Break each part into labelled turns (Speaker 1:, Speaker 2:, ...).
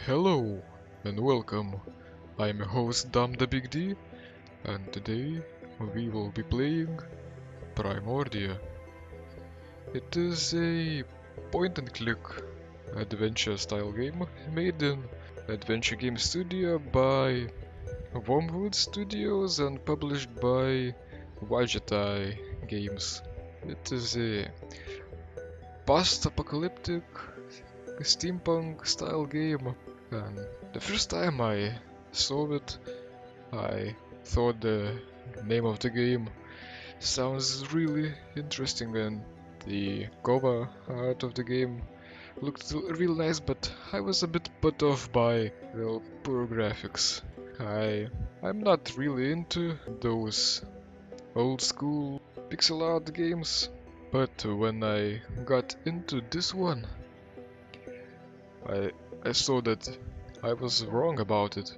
Speaker 1: Hello and welcome. I'm your host Dam the Big D, and today we will be playing Primordia. It is a point and click adventure style game made in Adventure Game Studio by Wormwood Studios and published by Vajtai Games. It is a post-apocalyptic steampunk style game, and the first time I saw it I thought the name of the game sounds really interesting, and the cover art of the game looked real nice, but I was a bit put off by, well, poor graphics. I'm not really into those old school pixel art games, but when I got into this one, I I saw that I was wrong about it.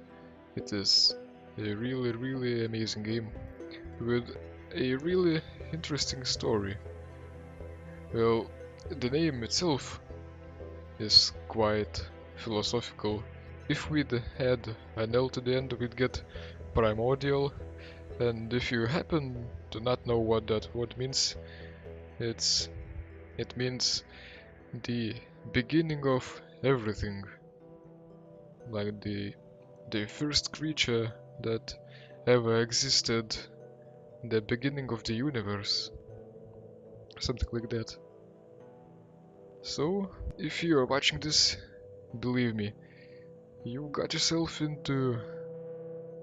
Speaker 1: It is a really amazing game with a really interesting story. Well, the name itself is quite philosophical. If we'd had an L to the end, we'd get primordial, and if you happen to not know what that word means, it's it means the beginning of everything, like the first creature that ever existed, the beginning of the universe, something like that. So, if you are watching this, believe me, you got yourself into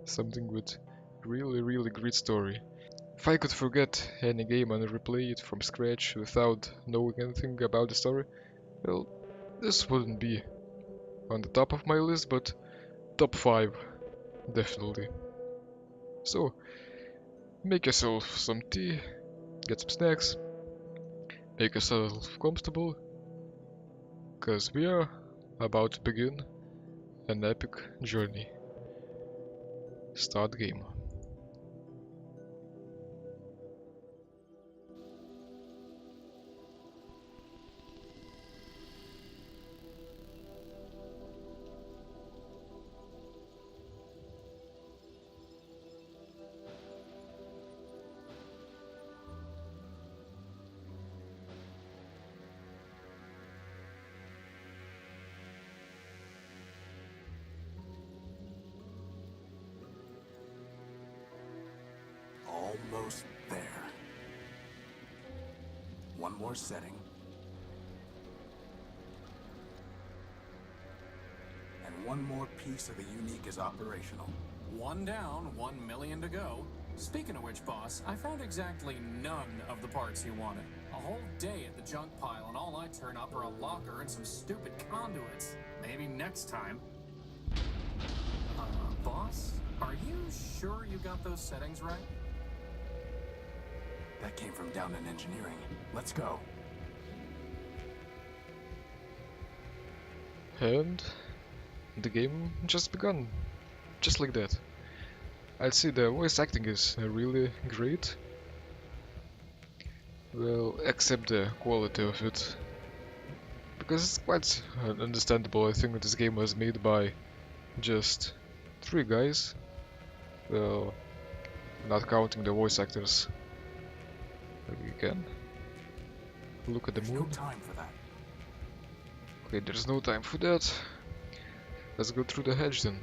Speaker 1: something with really great story. If I could forget any game and replay it from scratch without knowing anything about the story, well, this wouldn't be on the top of my list, but top 5, definitely. So, make yourself some tea, get some snacks, make yourself comfortable, cause we are about to begin an epic journey. Start game.
Speaker 2: Almost there. One more setting. And one more piece of the unique is operational.
Speaker 3: One down, 1 million to go. Speaking of which, boss, I found exactly none of the parts you wanted. A whole day at the junk pile, and all I turn up are a locker and some stupid conduits. Maybe next time. Boss, are you sure you got those settings right?
Speaker 2: That came from down in engineering. Let's go.
Speaker 1: And the game just begun, just like that. I'd say the voice acting is really great. Well, except the quality of it. Because it's quite understandable. I think this game was made by just 3 guys. Well, not counting the voice actors. We can look at the
Speaker 2: There's no
Speaker 1: moon.
Speaker 2: time for that.
Speaker 1: Okay, there's no time for that. Let's go through the hedge then.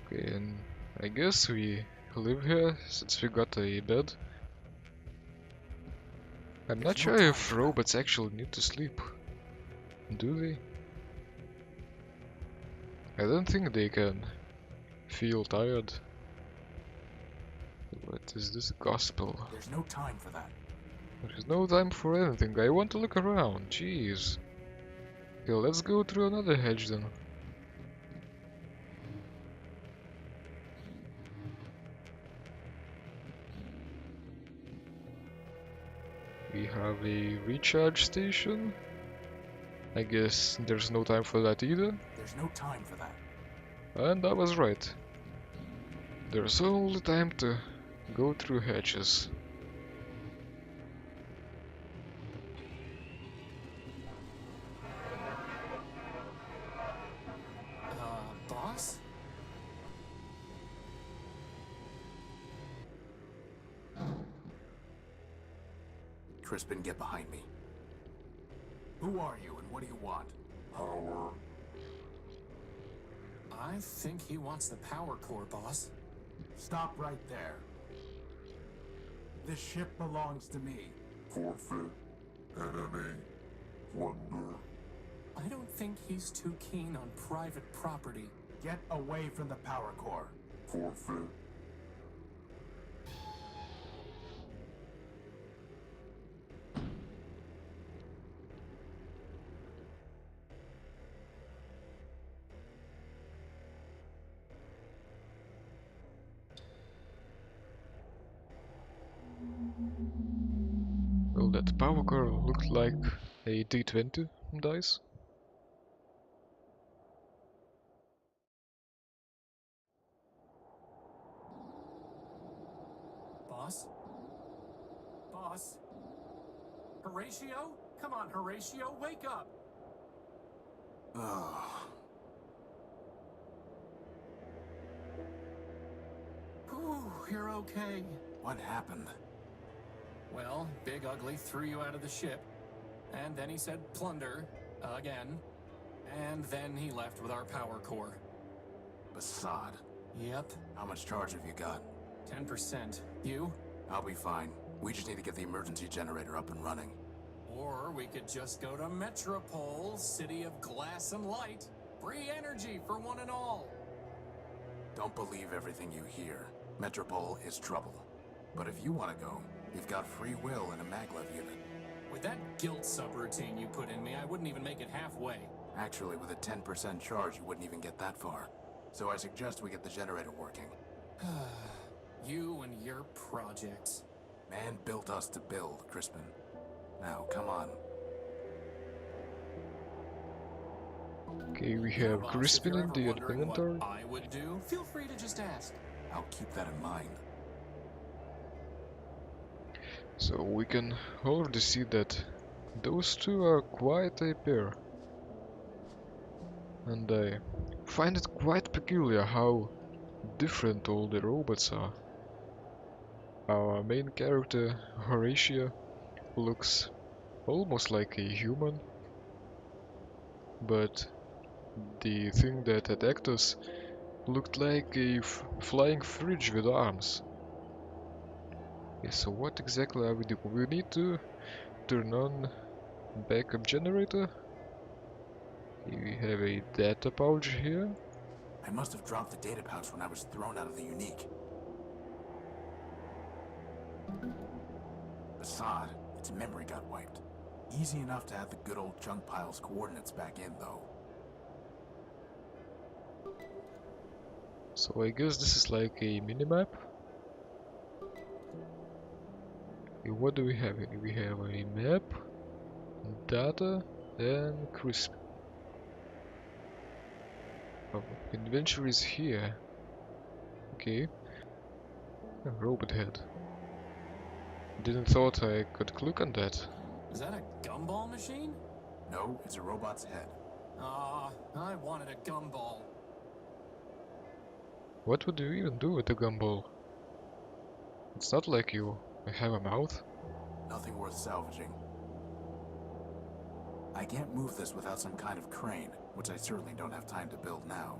Speaker 1: Okay, and I guess we live here since we got a bed. I'm not
Speaker 2: There's no
Speaker 1: sure
Speaker 2: time
Speaker 1: if
Speaker 2: for that.
Speaker 1: robots actually need to sleep. Do they? I don't think they can feel tired. What is this gospel?
Speaker 2: There's no time for that.
Speaker 1: There's no time for anything. I want to look around. Jeez. Okay, let's go through another hedge then. We have a recharge station. I guess there's no time for that either.
Speaker 2: There's no time for that.
Speaker 1: And I was right. There's only time to go through hedges.
Speaker 2: Crispin, get behind me. Who are you and what do you want?
Speaker 4: Power.
Speaker 3: I think he wants the power core, boss.
Speaker 2: Stop right there. This ship belongs to me.
Speaker 4: Forfeit. Enemy. Wonder.
Speaker 3: I don't think he's too keen on private property.
Speaker 2: Get away from the power core.
Speaker 4: Forfeit.
Speaker 1: Well, that power core looked like a D20 dice.
Speaker 3: Boss? Boss? Horatio? Come on, Horatio, wake up!
Speaker 2: Ugh.
Speaker 3: Whew, you're okay.
Speaker 2: What happened?
Speaker 3: Well, Big Ugly threw you out of the ship. And then he said plunder, again. And then he left with our power core.
Speaker 2: Basad.
Speaker 3: Yep,
Speaker 2: How much charge have you got?
Speaker 3: 10%. You?
Speaker 2: I'll be fine. We just need to get the emergency generator up and running.
Speaker 3: Or we could just go to Metropole, city of glass and light. Free energy for one and all.
Speaker 2: Don't believe everything you hear. Metropole is trouble. But if you want to go, you've got free will in a maglev unit.
Speaker 3: With that guilt subroutine you put in me, I wouldn't even make it halfway.
Speaker 2: Actually, with a 10% charge, you wouldn't even get that far. So I suggest we get the generator working.
Speaker 3: You and your projects.
Speaker 2: Man built us to build, Crispin. Now, come on.
Speaker 1: Okay, we have
Speaker 3: Boss,
Speaker 1: Crispin
Speaker 3: if you're
Speaker 1: in
Speaker 3: ever
Speaker 1: the
Speaker 3: wondering what
Speaker 1: inventory.
Speaker 3: I would do, feel free to just ask.
Speaker 2: I'll keep that in mind.
Speaker 1: So we can already see that those two are quite a pair. And I find it quite peculiar how different all the robots are. Our main character, Horatio, looks almost like a human, but the thing that attacked us looked like a flying fridge with arms. Okay, so what exactly are we doing? We need to turn on backup generator. Okay, we have a data pouch here.
Speaker 2: I must have dropped the data pouch when I was thrown out of the unique. Basad, its memory got wiped. Easy enough to add the good old junk pile's coordinates back in, though.
Speaker 1: So I guess this is like a minimap. Okay, what do we have here? We have a map, data, and crisp. Oh, adventure is here. Okay. A robot head. Didn't thought I could click on that.
Speaker 3: Is that a gumball machine?
Speaker 2: No, it's a robot's head.
Speaker 3: Ah, I wanted a gumball.
Speaker 1: What would you even do with a gumball? It's not like you have a mouth.
Speaker 2: Nothing worth salvaging. I can't move this without some kind of crane, which I certainly don't have time to build now.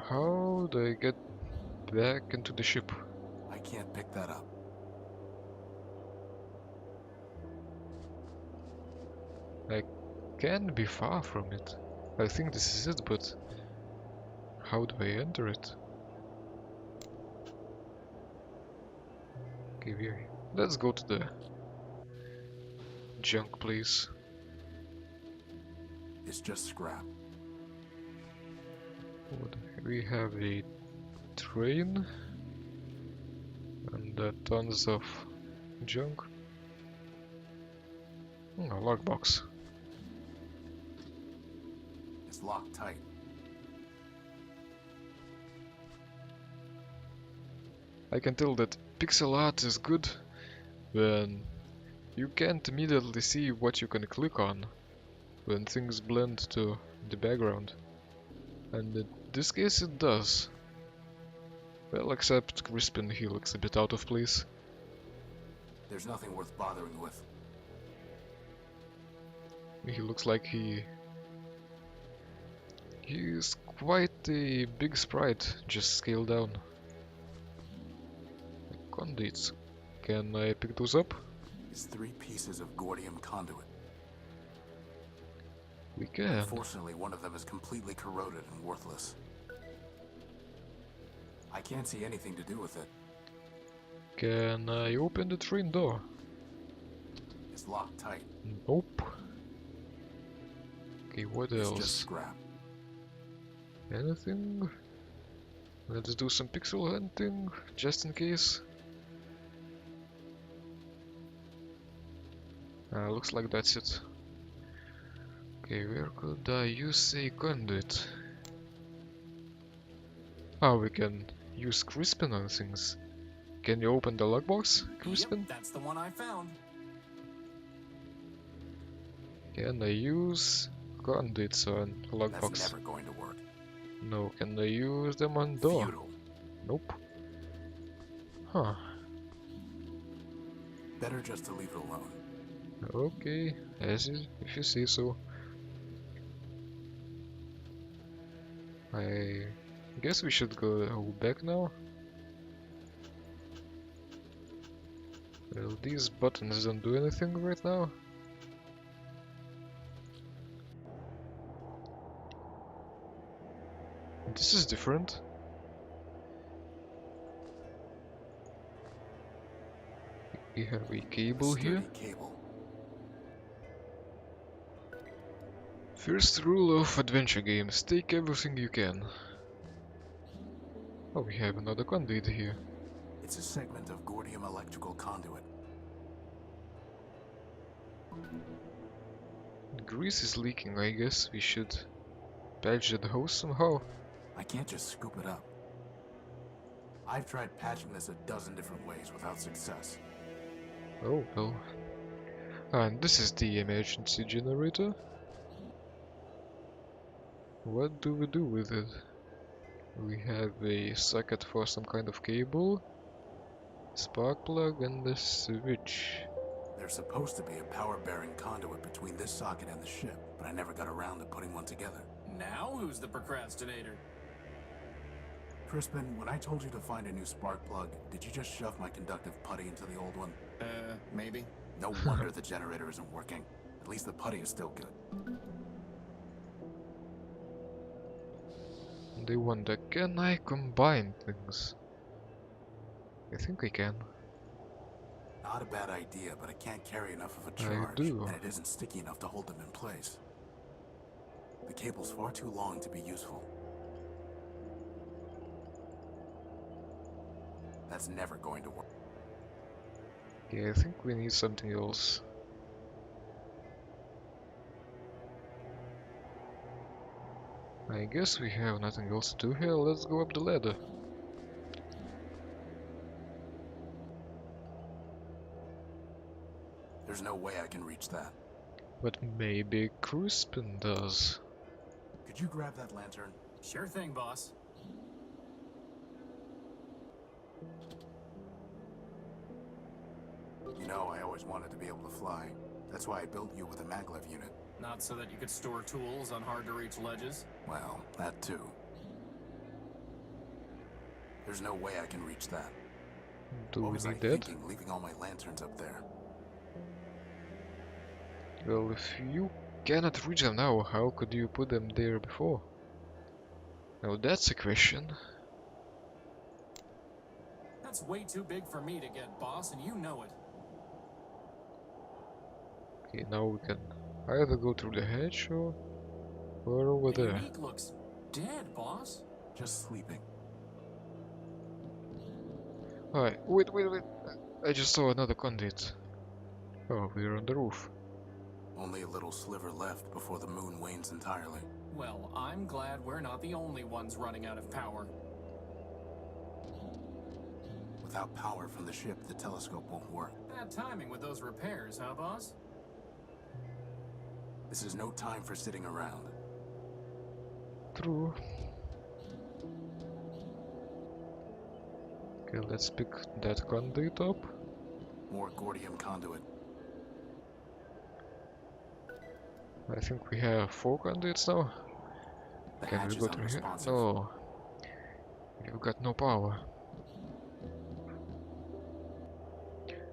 Speaker 1: How do I get back into the ship?
Speaker 2: I can't pick that up.
Speaker 1: I can be far from it. I think this is it, but how do I enter it? Okay, let's go to the junk place.
Speaker 2: It's just scrap.
Speaker 1: We have a train and tons of junk. A lockbox.
Speaker 2: It's locked tight.
Speaker 1: I can tell that pixel art is good when you can't immediately see what you can click on when things blend to the background. And in this case it does. Well, except Crispin, he looks a bit out of place.
Speaker 2: There's nothing worth bothering with.
Speaker 1: He looks like he's quite a big sprite, just scaled down. Conduits. Can I pick those up?
Speaker 2: It's 3 pieces of Gordium conduit.
Speaker 1: We can.
Speaker 2: Unfortunately, one of them is completely corroded and worthless. I can't see anything to do with it.
Speaker 1: Can I open the train door?
Speaker 2: It's locked tight.
Speaker 1: Nope. Okay, what
Speaker 2: It's just
Speaker 1: else?
Speaker 2: scrap.
Speaker 1: Anything? Let's do some pixel hunting, just in case. Looks like that's it. Okay, where could I use a conduit? We can use Crispin on things. Can you open the lockbox, Crispin?
Speaker 3: Yep, that's the one I found.
Speaker 1: Can I use conduits on
Speaker 2: That's
Speaker 1: lockbox?
Speaker 2: never going to work.
Speaker 1: No, can I use them on door?
Speaker 2: Futile.
Speaker 1: Nope. Huh.
Speaker 2: Better just to leave it alone.
Speaker 1: Okay, if you say so. I guess we should go back now. Well, these buttons don't do anything right now. This is different. We have a cable here.
Speaker 2: Sturdy cable.
Speaker 1: First rule of adventure games, take everything you can. Oh, we have another conduit here.
Speaker 2: It's a segment of Gordium electrical conduit.
Speaker 1: Grease is leaking, I guess we should patch the hose somehow.
Speaker 2: I can't just scoop it up. I've tried patching this a dozen different ways without success.
Speaker 1: Oh well. And this is the emergency generator. What do we do with it? We have a socket for some kind of cable, spark plug, and the switch.
Speaker 2: There's supposed to be a power-bearing conduit between this socket and the ship, but I never got around to putting one together.
Speaker 3: Now who's the procrastinator?
Speaker 2: Crispin, when I told you to find a new spark plug, did you just shove my conductive putty into the old one?
Speaker 3: Maybe.
Speaker 2: No wonder the generator isn't working. At least the putty is still good.
Speaker 1: They wonder, can I combine things? I think I can.
Speaker 2: Not a bad idea, but I can't carry enough of a
Speaker 1: I
Speaker 2: charge,
Speaker 1: do.
Speaker 2: and it isn't sticky enough to hold them in place. The cable's far too long to be useful. That's never going to work.
Speaker 1: Yeah, I think we need something else. I guess we have nothing else to do here, let's go up the ladder.
Speaker 2: There's no way I can reach that.
Speaker 1: But maybe Crispin does.
Speaker 2: Could you grab that lantern?
Speaker 3: Sure thing, boss.
Speaker 2: You know, I always wanted to be able to fly. That's why I built you with a maglev unit.
Speaker 3: Not so that you could store tools on hard-to-reach ledges.
Speaker 2: Well, that too. There's no way I can reach that.
Speaker 1: Do
Speaker 2: What
Speaker 1: we
Speaker 2: was I
Speaker 1: need that?
Speaker 2: thinking, leaving all my lanterns up there?
Speaker 1: Well, if you cannot reach them now, how could you put them there before? Now that's a question.
Speaker 3: That's way too big for me to get, boss, and you know it.
Speaker 1: Okay, now we can either go through the hatch or over
Speaker 3: The
Speaker 1: there.
Speaker 3: Unique looks dead, boss.
Speaker 2: Just sleeping.
Speaker 1: Alright, wait. I just saw another conduit. Oh, we're on the roof.
Speaker 2: Only a little sliver left before the moon wanes entirely.
Speaker 3: Well, I'm glad we're not the only ones running out of power.
Speaker 2: Without power from the ship, the telescope won't work.
Speaker 3: Bad timing with those repairs, huh, boss?
Speaker 2: This is no time for sitting around.
Speaker 1: True. Okay, let's pick that conduit up.
Speaker 2: More Gordium conduit.
Speaker 1: I think we have 4 conduits now.
Speaker 2: The
Speaker 1: Can
Speaker 2: hatch
Speaker 1: we
Speaker 2: is
Speaker 1: go through here?
Speaker 2: unresponsive.
Speaker 1: No, we've got no power.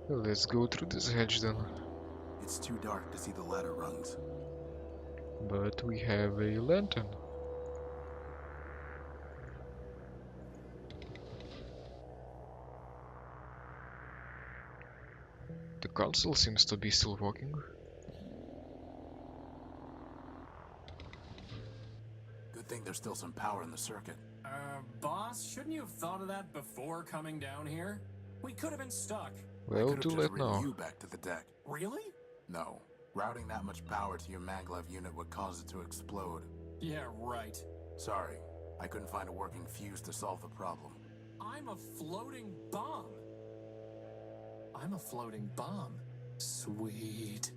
Speaker 1: Well, let's go through this hatch then.
Speaker 2: It's too dark to see the ladder rungs.
Speaker 1: But we have a lantern. The console seems to be still working.
Speaker 2: Good thing there's still some power in the circuit.
Speaker 3: Boss, shouldn't you have thought of that before coming down here? We could have been stuck.
Speaker 2: I
Speaker 1: Well,
Speaker 2: could
Speaker 1: too
Speaker 2: have just
Speaker 1: late
Speaker 2: ridden
Speaker 1: now.
Speaker 2: you back to the deck.
Speaker 3: Really?
Speaker 2: No. Routing that much power to your maglev unit would cause it to explode.
Speaker 3: Yeah, right.
Speaker 2: Sorry. I couldn't find a working fuse to solve the problem.
Speaker 3: I'm a floating bomb. I'm a floating bomb. Sweet.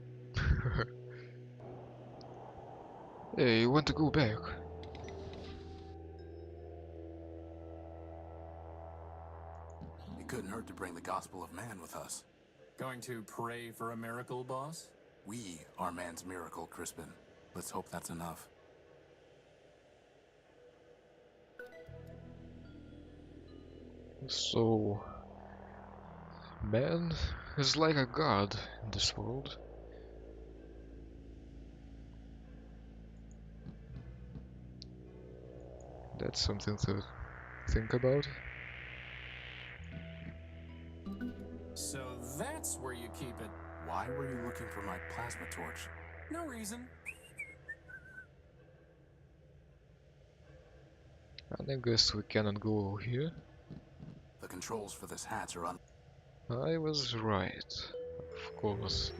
Speaker 1: Hey, you want to go back?
Speaker 2: It couldn't hurt to bring the gospel of man with us.
Speaker 3: Going to pray for a miracle, boss?
Speaker 2: We are man's miracle, Crispin. Let's hope that's enough.
Speaker 1: So, man is like a god in this world. That's something to think about.
Speaker 3: So that's where you keep it.
Speaker 2: Why were you looking for my plasma torch?
Speaker 3: No reason.
Speaker 1: And I guess we cannot go here.
Speaker 2: The controls for this hatch are
Speaker 1: I was right, of course.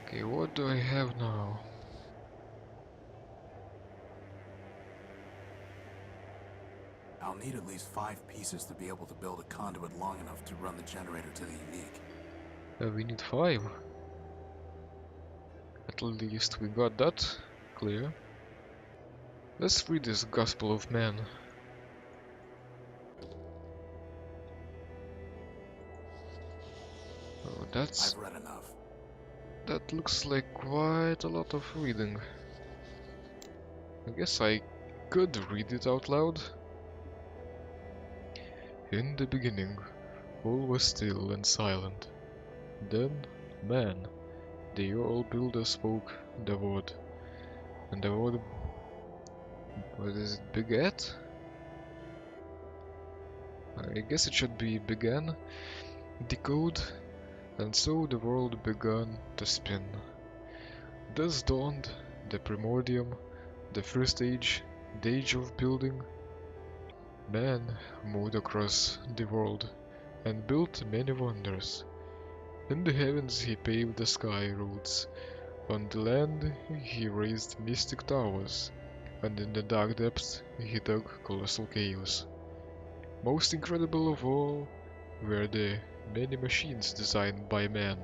Speaker 1: Okay, what do I have now?
Speaker 2: I'll need at least 5 pieces to be able to build a conduit long enough to run the generator to the unique.
Speaker 1: We need 5. At least we got that clear. Let's read this Gospel of Man. Oh,
Speaker 2: I've read enough.
Speaker 1: that looks like quite a lot of reading. I guess I could read it out loud. In the beginning, all was still and silent. Then, man, the old builder spoke the word. And the word... what is it, begat? I guess it should be began, decode, and so the world began to spin. Thus dawned the Primordium, the first age, the age of building. Man moved across the world and built many wonders. In the heavens he paved the sky roads, on the land he raised mystic towers, and in the dark depths he dug colossal caves. Most incredible of all were the many machines designed by man.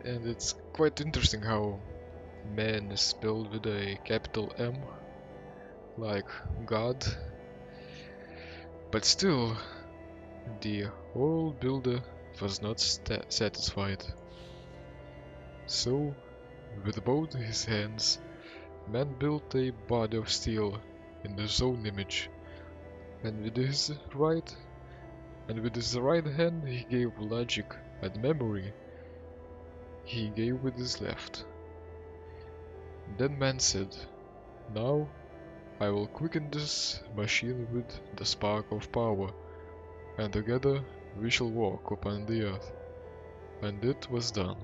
Speaker 1: And it's quite interesting how man is spelled with a capital M, like God. But still, the old builder was not satisfied. So, with both his hands, man built a body of steel in his own image, and with his right hand he gave logic and memory. He gave with his left. Then man said, "Now I will quicken this machine with the spark of power, and together we shall walk upon the earth." And it was done.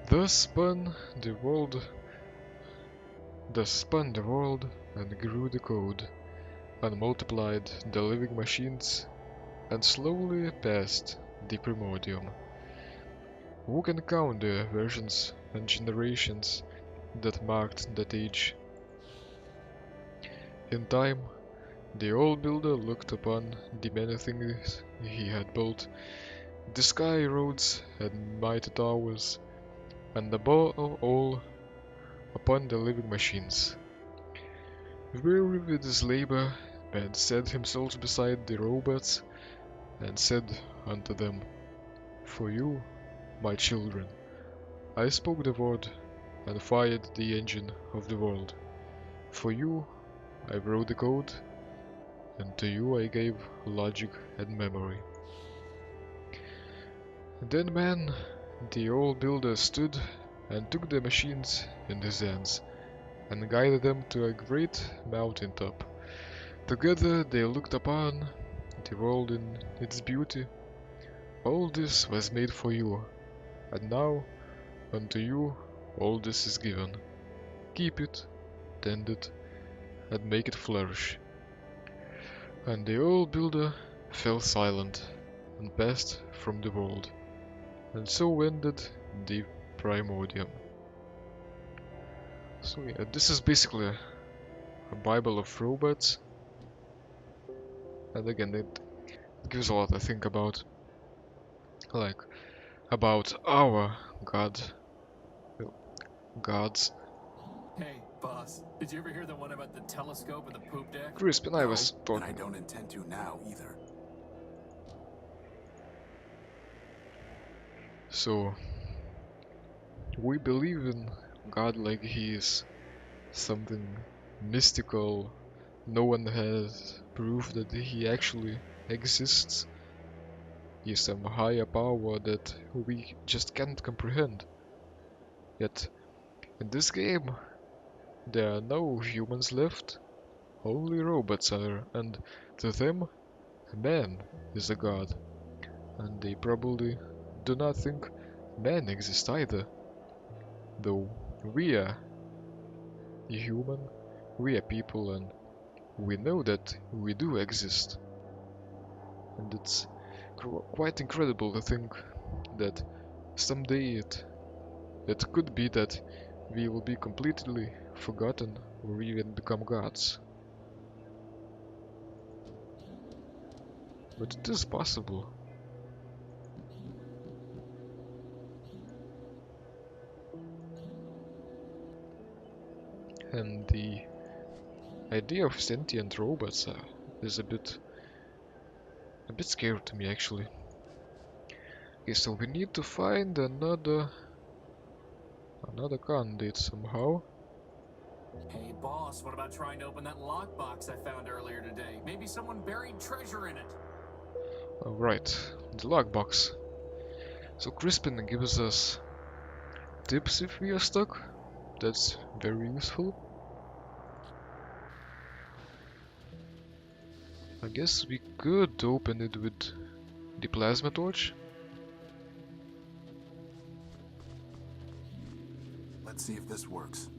Speaker 1: Thus spun the world, and grew the code, and multiplied the living machines, and slowly passed the primordium. Who can count the versions and generations that marked that age? In time, the old builder looked upon the many things he had built, the sky roads and mighty towers, and above all, upon the living machines. Weary with his labor, man set himself beside the robots and said unto them, "For you, my children, I spoke the word and fired the engine of the world. For you, I wrote the code, and to you I gave logic and memory." Then man, the old builder, stood and took the machines in his hands and guided them to a great mountain top. Together they looked upon the world in its beauty. "All this was made for you, and now unto you all this is given. Keep it, tend it, and make it flourish." And the old builder fell silent and passed from the world. And so ended the Primordium. So yeah, this is basically a Bible of robots. And again, it gives a lot to think about. Like, about our God. Well, gods.
Speaker 3: Hey, boss, did you ever hear the one about the telescope and the poop deck?
Speaker 1: Crispin, I
Speaker 2: No,
Speaker 1: was
Speaker 2: and I
Speaker 1: talking.
Speaker 2: don't intend to now either.
Speaker 1: So, we believe in God like he is something mystical. No one has proof that he actually exists. He's some higher power that we just can't comprehend. Yet, in this game, there are no humans left, only robots are, and to them, man is a god. And they probably do not think man exists either. Though we are human, we are people, and we know that we do exist. And it's quite incredible to think that someday it could be that we will be completely forgotten or even become gods. But it is possible. And the idea of sentient robots is a bit scary to me actually. Okay, so we need to find another candidate somehow.
Speaker 3: Hey, boss, what about trying to open that lockbox I found earlier today? Maybe someone buried treasure in it.
Speaker 1: Alright, the lockbox. So Crispin gives us tips if we are stuck. That's very useful. I guess we could open it with the plasma torch.
Speaker 2: Let's see if this works.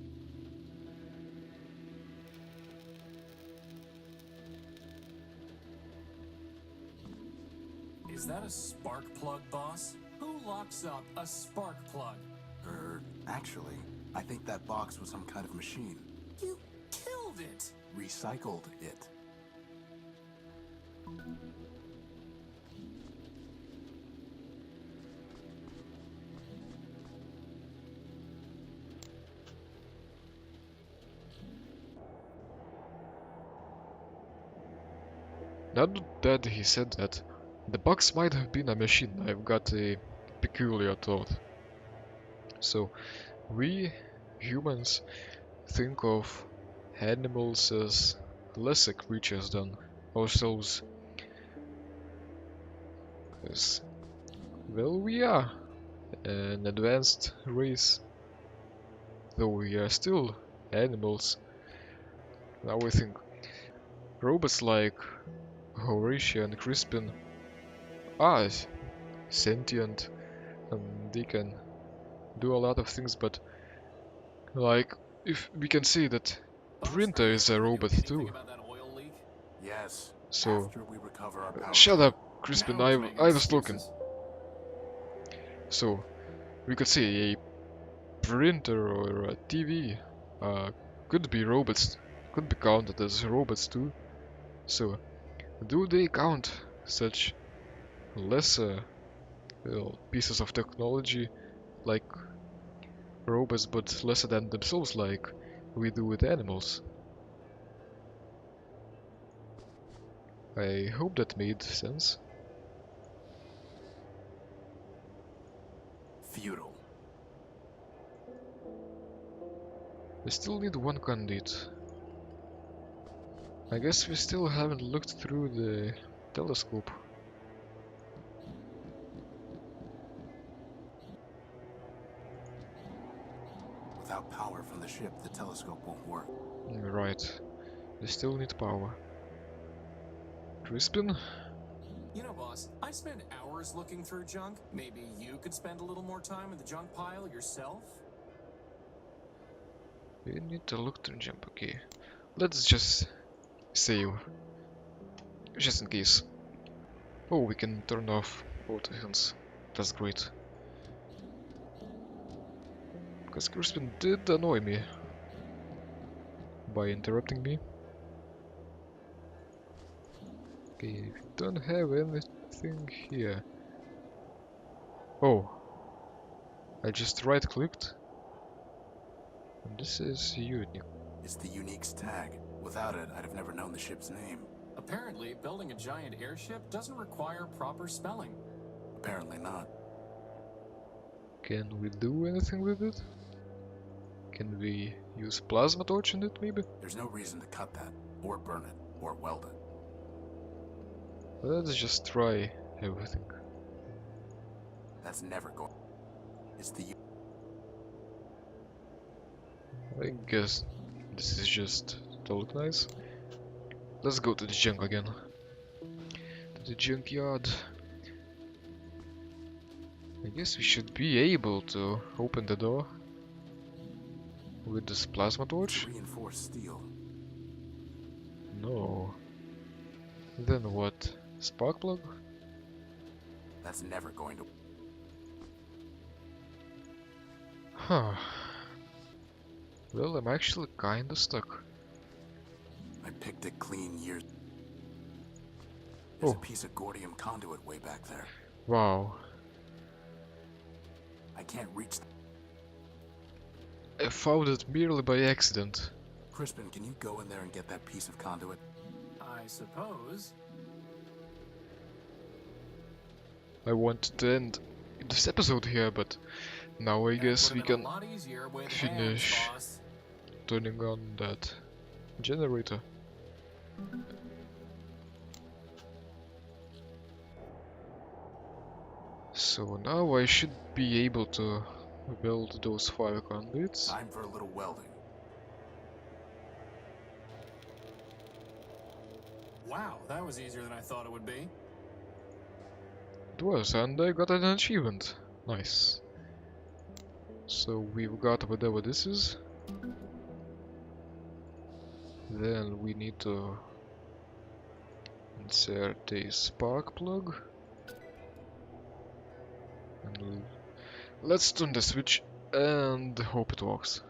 Speaker 3: Is that a spark plug, boss? Who locks up a spark plug?
Speaker 2: Actually, I think that box was some kind of machine.
Speaker 3: You killed it!
Speaker 2: Recycled it.
Speaker 1: Now that he said that, the box might have been a machine. I've got a peculiar thought. So, we humans think of animals as lesser creatures than ourselves. As well, we are an advanced race, though we are still animals. Now we think robots like Horatio and Crispin are sentient and they can do a lot of things, but like if we can say that
Speaker 3: Boss,
Speaker 1: Printer
Speaker 3: are you
Speaker 1: is a
Speaker 3: ever gonna do
Speaker 1: robot
Speaker 3: anything
Speaker 1: too.
Speaker 3: about that oil leak?
Speaker 2: Yes.
Speaker 1: So
Speaker 2: After we recover our power.
Speaker 1: shut up, Crispin.
Speaker 3: Now
Speaker 1: I
Speaker 3: he's making
Speaker 1: I was talking.
Speaker 3: excuses.
Speaker 1: So we could say a printer or a TV could be robots, could be counted as robots too. So do they count such lesser pieces of technology like robots, but lesser than themselves, like we do with animals? I hope that made sense.
Speaker 2: Futile.
Speaker 1: We still need one conduit. I guess we still haven't looked through the telescope.
Speaker 2: Without power from the ship, the telescope won't work.
Speaker 1: Right. We still need power. Crispin?
Speaker 3: You know, boss, I spend hours looking through junk. Maybe you could spend a little more time in the junk pile yourself?
Speaker 1: We need to look through jump, okay. Let's just save. Just in case. Oh, we can turn off both hands. That's great. Because Crispin did annoy me by interrupting me. Okay, we don't have anything here. Oh, I just right clicked. And this is unique.
Speaker 2: It's the Unique's tag. Without it, I'd have never known the ship's name.
Speaker 3: Apparently, building a giant airship doesn't require proper spelling.
Speaker 2: Apparently not.
Speaker 1: Can we do anything with it? Can we use plasma torch in it maybe?
Speaker 2: There's no reason to cut that, or burn it, or weld it.
Speaker 1: Let's just try everything.
Speaker 2: That's never going. It's the
Speaker 1: I guess this is just to look nice. Let's go to the junk again. To the junkyard. I guess we should be able to open the door with this plasma torch.
Speaker 2: reinforced steel.
Speaker 1: No. Then what? Spark plug?
Speaker 2: That's never going to.
Speaker 1: Huh. Well, I'm actually kinda stuck.
Speaker 2: I picked it clean years. There's
Speaker 1: Oh.
Speaker 2: a piece of gordium conduit way back there.
Speaker 1: Wow.
Speaker 2: I can't reach.
Speaker 1: I found it merely by accident.
Speaker 2: Crispin, can you go in there and get that piece of conduit?
Speaker 3: I suppose.
Speaker 1: I wanted to end this episode here, but now I guess we can finish turning on that generator. So now I should be able to build those 5 conduits.
Speaker 2: Time for a little welding.
Speaker 3: Wow, that was easier than I thought it would be.
Speaker 1: It was, and I got an achievement. Nice. So we've got whatever this is. Then we need to insert a spark plug. And let's turn the switch and hope it works.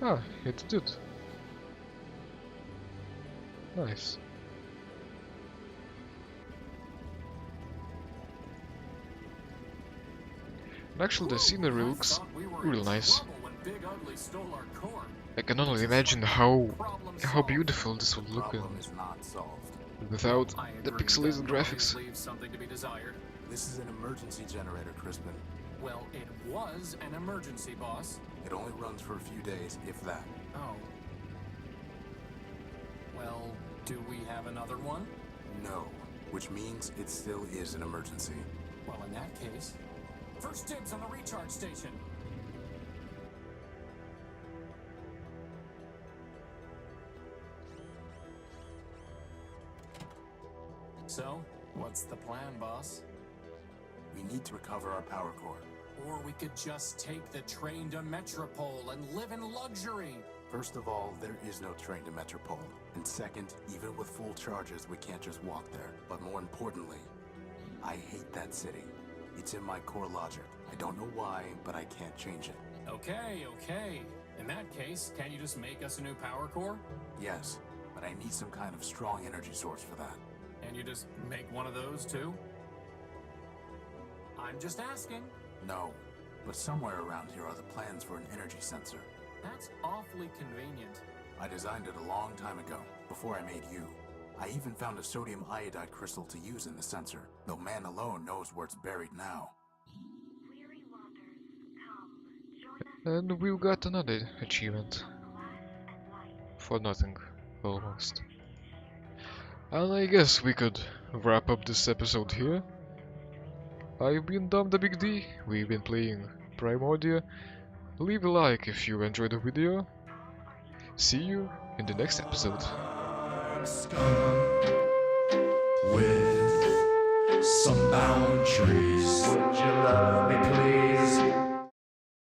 Speaker 1: Ah, it did. Nice. And actually, the scenery looks real nice. I can only imagine how beautiful this would look
Speaker 2: Problem is not solved.
Speaker 1: without the pixelated graphics.
Speaker 3: Something to be desired.
Speaker 2: This is an emergency generator, Crispin.
Speaker 3: Well, it was an emergency, boss.
Speaker 2: It only runs for a few days, if that.
Speaker 3: Oh. Well, do we have another one?
Speaker 2: No, which means it still is an emergency.
Speaker 3: Well, in that case, first dibs on the recharge station. So, what's the plan, boss?
Speaker 2: We need to recover our power core.
Speaker 3: Or we could just take the train to Metropole and live in luxury.
Speaker 2: First of all, there is no train to Metropole. And second, even with full charges, we can't just walk there. But more importantly, I hate that city. It's in my core logic. I don't know why, but I can't change it.
Speaker 3: Okay, okay. In that case, can't you just make us a new power core?
Speaker 2: Yes, but I need some kind of strong energy source for that.
Speaker 3: And you just make one of those too? I'm just asking.
Speaker 2: No, but somewhere around here are the plans for an energy sensor.
Speaker 3: That's awfully convenient.
Speaker 2: I designed it a long time ago, before I made you. I even found a sodium iodide crystal to use in the sensor, though man alone knows where it's buried now.
Speaker 5: Weary wanderers, come, join us
Speaker 1: And we've got another achievement.
Speaker 5: on glass and light,
Speaker 1: For nothing, almost.
Speaker 5: energies shared.
Speaker 1: And I guess we could wrap up this episode here. I've been Dom the Big D, we've been playing Primordia. Leave a like if you enjoyed the video. See you in the next episode.
Speaker 6: With some boundaries. Would you love me, please?